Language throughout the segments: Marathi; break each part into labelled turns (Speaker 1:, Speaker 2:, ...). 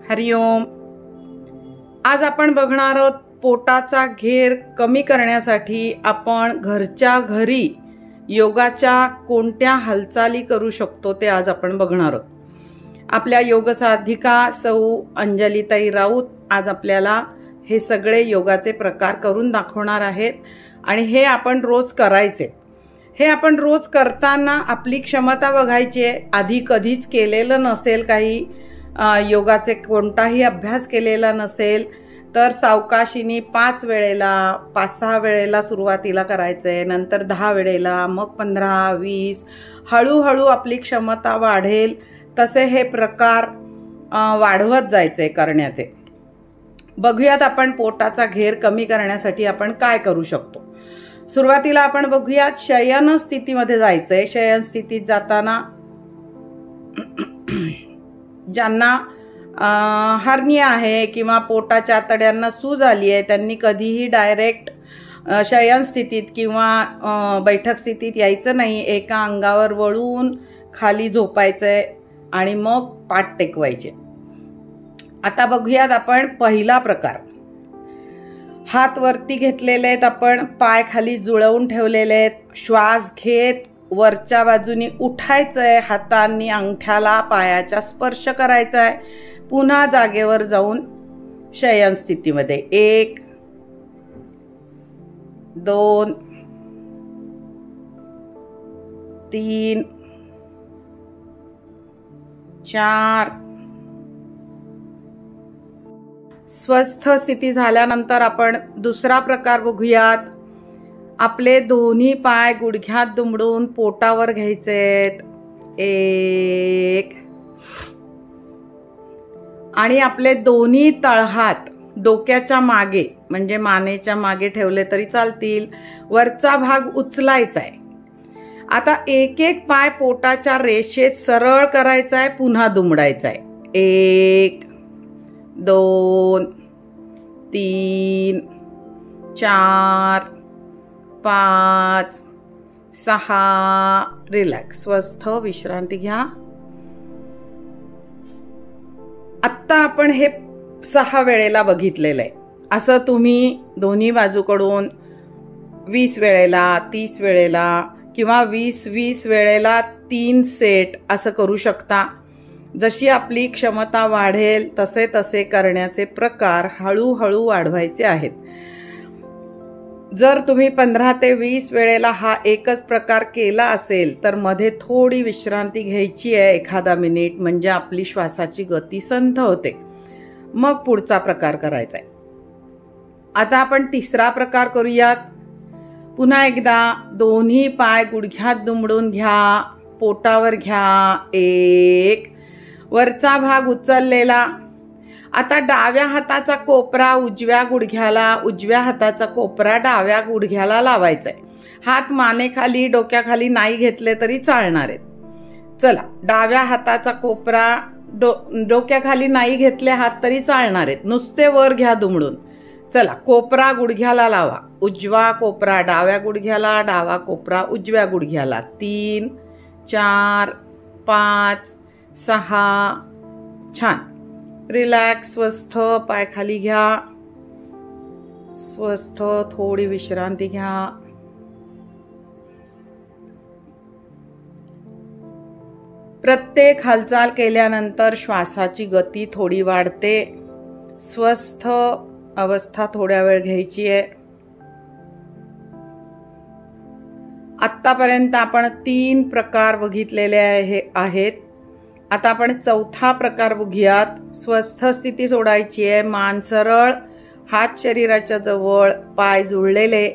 Speaker 1: हरिओम। आज आपण बघणार आहोत पोटाचा घेर कमी करण्यासाठी आपण घरच्या घरी योगाच्या कोणत्या हालचाली करू शकतो ते आज आपण बघणार आहोत। आपल्या योग साधिका सौ अंजलीताई राऊत आज आपल्याला हे सगळे योगाचे प्रकार करून दाखवणार आहेत आणि हे आपण रोज करायचे। हे आपण रोज करताना आपली क्षमता बघायची आहे। आधी कधीच केलेलं नसेल, काही योगाचे कोणताही अभ्यास केलेला नसेल तर सावकाशीने 5 वेळेला 5-6 वेळेला सुरुवातीला करायचं आहे, नंतर 10 वेळेला, मग 15-20, हळूहळू आपली क्षमता वाढेल तसे हे प्रकार वाढवत जायचे करण्याचे। बघूयात आपण पोटाचा घेर कमी करण्यासाठी आपण काय करू शकतो। सुरुवातीला आपण बघूयात शयन स्थितीमध्ये जायचंय। शयन स्थितीत जाताना ज्यांना हर्निया आहे किंवा पोटाच्या आतड्यांना सूज आली आहे त्यांनी कधीही डायरेक्ट शयन स्थितीत किंवा बैठक स्थितीत यायचं नाही। एका अंगावर वळून खाली झोपायचंय आणि मग पाठ टेकवायचे। आता बघूयात आपण पहिला प्रकार। हात वरती घेतलेले आहेत, आपण पाय खाली जुळवून ठेवलेले आहेत। श्वास घेत वरच्या बाजूनी उठायचंय, हातांनी अंगठ्याला पायाच्या स्पर्श करायचा आहे। पुन्हा जागेवर जाऊन शयन स्थितीमध्ये 1 2 3 4। स्वस्थ स्थिती झाल्यानंतर आपण दुसरा प्रकार बघूयात। आपले दोन्ही पाय गुडघ्यात दुमडून पोटावर घ्यायचेत 1 आणि आपले दोन्ही तळहात डोक्याच्या मागे म्हणजे मानेच्या मागे ठेवले तरी चालतील। वरचा भाग उचलायचा आहे। आता एक एक पाय पोटाच्या रेषेत सरळ करायचा आहे, पुन्हा दुमडायचा आहे 1 2 3 4 5 6। रिलॅक्स, स्वस्थ विश्रांती घ्या। आत्ता आपण हे 6 वेळेला बघितलेलं आहे। असं तुम्ही दोन्ही बाजूकडून 20 वेळेला 30 वेळेला किंवा 20-20 वेळेला 3 सेट असं करू शकता। जशी आपली क्षमता वाढेल तसे तसे करण्याचे प्रकार हळूहळू वाढवायचे आहेत। जर तुम्ही 15 ते 20 वेळेला हा एकच प्रकार केला असेल तर मध्ये थोडी विश्रांती घ्यायची आहे, एखादा मिनिट, म्हणजे आपली श्वासाची गती संथ होते। मग पुढचा प्रकार करायचा आहे। आता आपण तिसरा प्रकार करूयात। पुन्हा एकदा दोन्ही पाय गुडघ्यात दुमडून घ्या, पोटावर घ्या 1, वरचा भाग उचललेला। आता डाव्या हाताचा कोपरा उजव्या गुडघ्याला, उजव्या हाताचा कोपरा डाव्या गुडघ्याला लावायचा आहे। हात मानेखाली डोक्याखाली नाही घेतले तरी चालणार आहेत। चला, डाव्या हाताचा कोपरा डोक्याखाली नाही घेतले हात तरी चालणार आहेत, नुसते वर घ्या दुमडून। चला, कोपरा गुडघ्याला लावा। उजवा कोपरा डाव्या गुडघ्याला, डावा कोपरा उजव्या गुडघ्याला। 3 4 5 6। छान, रिलॅक्स, स्वस्थ पाय खाली घ्या, स्वस्थ थोडी विश्रांती घ्या। प्रत्येक हालचाल केल्यानंतर श्वासाची गती थोडी वाढते। स्वस्थ अवस्था थोड्या वेळ घ्यायची आहे। आत्तापर्यंत आपण 3 प्रकार बघितलेले आहेत। आता आपण चौथा प्रकार बघूयात। स्वस्थ स्थिती सोडायची आहे, मान सरळ, हात शरीराच्या जवळ, पाय जुळलेले।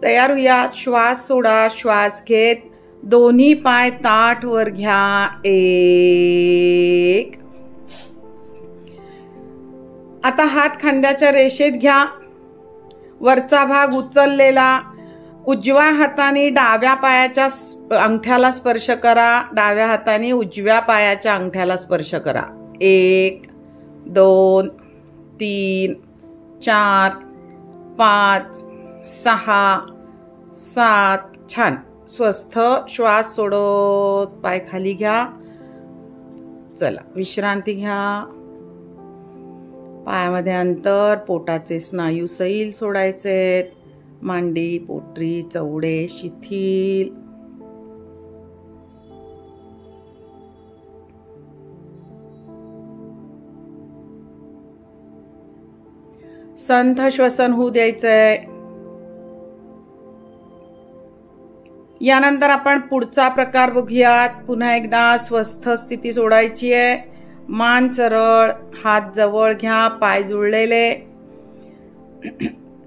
Speaker 1: तयार होऊया। श्वास सोडा, श्वास घेत दोन्ही पाय ताठ वर घ्या 1। आता हात खांद्याच्या रेषेत घ्या, वरचा भाग उचललेला। उजव्या हाताने डाव्या पायाच्या अंगठ्याला स्पर्श करा, डाव्या हाताने उजव्या पायाच्या अंगठ्याला स्पर्श करा 1 2 3 4 5 6 7। छान, स्वस्थ श्वास सोडत पाय खाली घ्या। चला, विश्रांती घ्या। पायामध्ये अंतर, पोटाचे स्नायू सैल सोडायचे, मांडी, पोटरी, चवडे शिथिल. संथ श्वसन होऊ द्यायचंय. यानंतर आपण पुढचा प्रकार बघूयात. पुन्हा एकदा स्वस्थ स्थिती सोडायची आहे. मान सरळ, हात जवळ घ्या, पाय जुळलेले.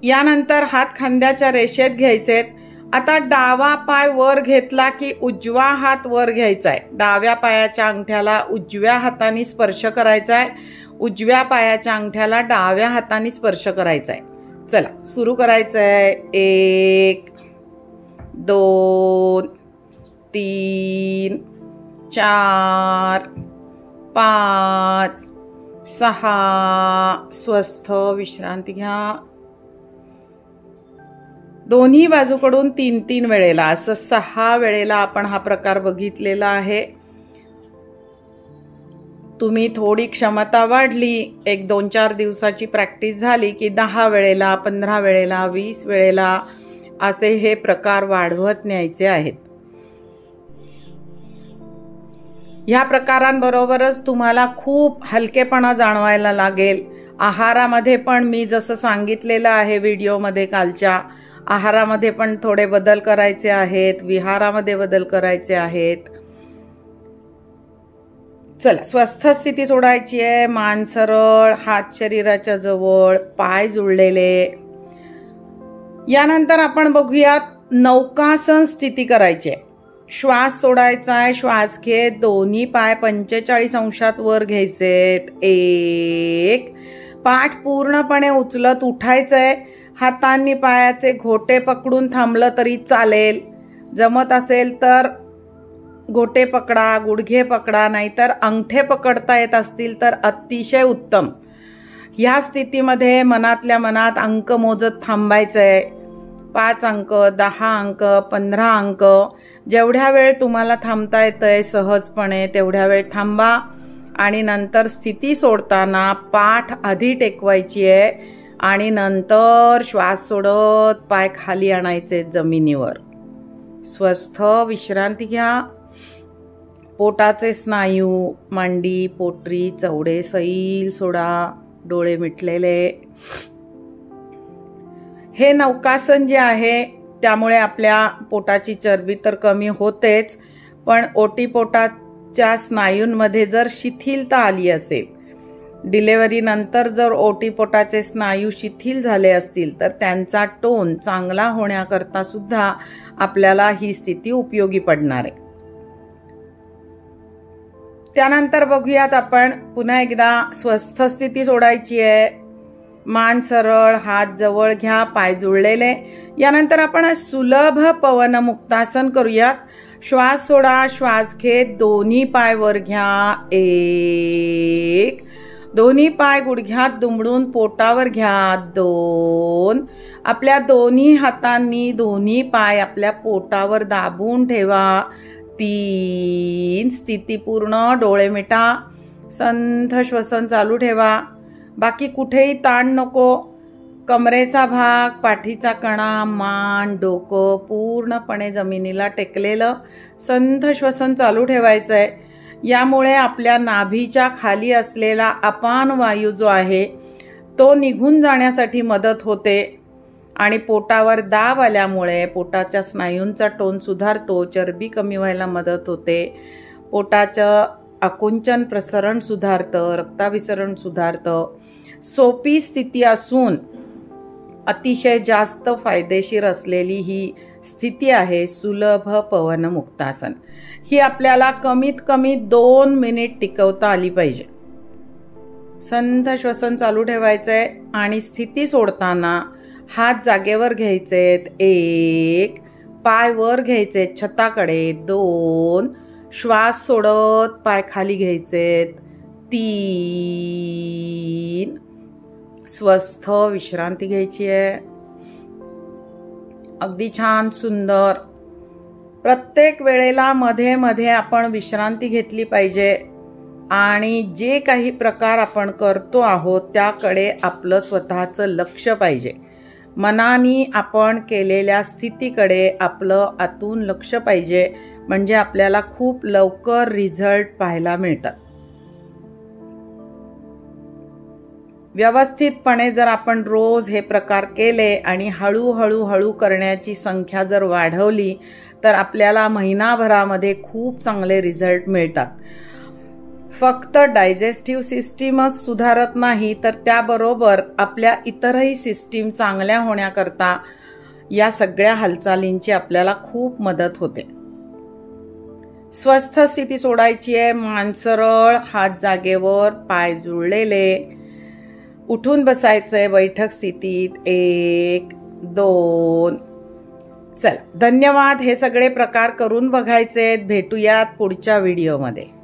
Speaker 1: यानंतर हात खांद्याच्या रेषेत घ्यायचेत. आता डावा पाय वर घेतला की उजवा हात वर घ्यायचा आहे. डाव्या पायाच्या अंगठ्याला उजव्या हाताने स्पर्श करायचा आहे. उजव्या पायाच्या अंगठ्याला डाव्या हाताने स्पर्श करायचा आहे. चला सुरू करायचं आहे. 1 2 3 4 5 6. स्वस्थ विश्रांती घ्या. दोन्ही बाजूकडून 3-3 वेळेला, असं 6 वेळेला आपण हा प्रकार बघितलेला आहे. तुम्ही थोडी क्षमता वाढली, 1-2-4 दिवसाची प्रॅक्टिस झाली की 10 वेळेला, 15 वेळेला, 20 वेळेला असे हे प्रकार वाढवत न्यायचे आहेत. ह्या प्रकारांबरोबरच तुम्हाला खूप हलकेपणा जाणवायला लागेल. आहारामध्ये पण मी जसं सांगितलेलं आहे व्हिडिओमध्ये कालच्या, आहारामध्ये पण थोडे बदल करायचे आहेत, विहारामध्ये बदल करायचे आहेत. चला स्वस्थ स्थिती सोडायची आहे. मान सरळ, हात शरीराच्या जवळ, पाय जुळलेले. यानंतर आपण बघूयात नौकासन स्थिती करायची आहे. श्वास सोडायचा आहे. श्वास घेत दोन्ही पाय 45 अंशात वर घ्यायचेत. 1. पाठ पूर्णपणे उचलत उठायचंय. हातांनी पायाचे घोटे पकडून थांबलं तरी चालेल. जमत असेल तर घोटे पकडा, गुडघे पकडा, नाहीतर अंगठे पकडता येत असतील तर अतिशय उत्तम. ह्या स्थितीमध्ये मनातल्या मनात अंक मोजत थांबायचंय. 5 अंक, 10 अंक, 15 अंक, जेवढ्या वेळ तुम्हाला थांबता येतंय सहजपणे तेवढ्या वेळ थांबा. आणि नंतर स्थिती सोडताना पाठ आधी टेकवायची आहे आणि नंतर श्वास सोडत पाय खाली आणायचे जमिनीवर. स्वस्थ विश्रांती घ्या. पोटाचे स्नायू, मांडी, पोटरी, चवडे सैल सोडा, डोळे मिटलेले. हे नौकासन जे आहे त्यामुळे आपल्या पोटाची चरबी तर कमी होतेच, पण ओटीपोटाच्या स्नायूंमध्ये जर शिथिलता आली असेल, डिलेव्हरी नंतर जर ओटीपोटाचे स्नायू शिथिल झाले असतील तर त्यांचा टोन चांगला होण्याकरता सुद्धा आपल्याला ही स्थिती उपयोगी पडणार आहे. त्यानंतर बघूयात आपण पुन्हा एकदा स्वस्थ स्थिती सोडायची आहे. मान सरळ, हात जवळ घ्या, पाय जुळलेले. यानंतर आपण सुलभ पवन मुक्तासन करूयात. श्वास सोडा, श्वास घेत दोन्ही पाय वर घ्या. 1. दोन्ही पाय गुडघ्यात दुमडून पोटावर घ्या. 2. आपल्या दोन्ही हातांनी दोन्ही पाय आपल्या पोटावर दाबून ठेवा. 3. स्थिती पूर्ण, डोळे मिटा, संथ श्वसन चालू ठेवा. बाकी कुठेही ताण नको. कमरेचा भाग, पाठीचा कणा, मान, डोकं पूर्णपणे जमिनीला टेकलेलं. संथ श्वसन चालू ठेवायचंय. यामुळे आपल्या नाभीच्या खाली असलेला अपान वायू जो आहे तो निघून जाण्यासाठी मदत होते आणि पोटावर दाब आल्यामुळे पोटाच्या स्नायूंचा टोन सुधारतो, चरबी कमी व्हायला मदत होते, पोटाचं आकुंचन प्रसरण सुधारतं, रक्ताभिसरण सुधारतं. सोपी स्थिती असून अतिशय जास्त फायदेशीर असलेली ही स्थिती आहे सुलभ पवन मुक्तासन. ही आपल्याला कमीत कमी 2 मिनिट टिकवता आली पाहिजे. संथ श्वसन चालू ठेवायचंय आणि स्थिती सोडताना हात जागेवर घ्यायचेत. 1. पाय वर घ्यायचे छताकडे. 2. श्वास सोडत पाय खाली घ्यायचेत. 3. स्वस्थ विश्रांती घ्यायची आहे. अगदी छान, सुंदर. प्रत्येक वेळेला मध्ये मध्ये आपण विश्रांती घेतली पाहिजे. आणि जे काही प्रकार आपण करतो आहोत त्याकडे आपलं स्वतःचं लक्ष पाहिजे. मनाने आपण केलेल्या स्थितीकडे आपलं आतून लक्ष पाहिजे, म्हणजे आपल्याला खूप लवकर रिझल्ट पाहायला मिळतात. व्यवस्थितपणे जर आपण रोज हे प्रकार केले आणि हळूहळू करण्याची संख्या जर वाढवली तर आपल्याला महिनाभरामध्ये खूप चांगले रिझल्ट मिळतात. फक्त डायजेस्टिव्ह सिस्टीमच सुधारत नाही तर त्याबरोबर आपल्या इतरही सिस्टीम चांगल्या होण्याकरता या सगळ्या हालचालींची आपल्याला खूप मदत होते. स्वस्थ स्थिती सोडायची आहे. मान सरळ, हात जागेवर, पाय जुळलेले. उठून बसायचंय बैठक स्थितीत. 1 2. चल, धन्यवाद. हे सगळे प्रकार करून बघायचे. भेटूयात पुढच्या व्हिडिओमध्ये.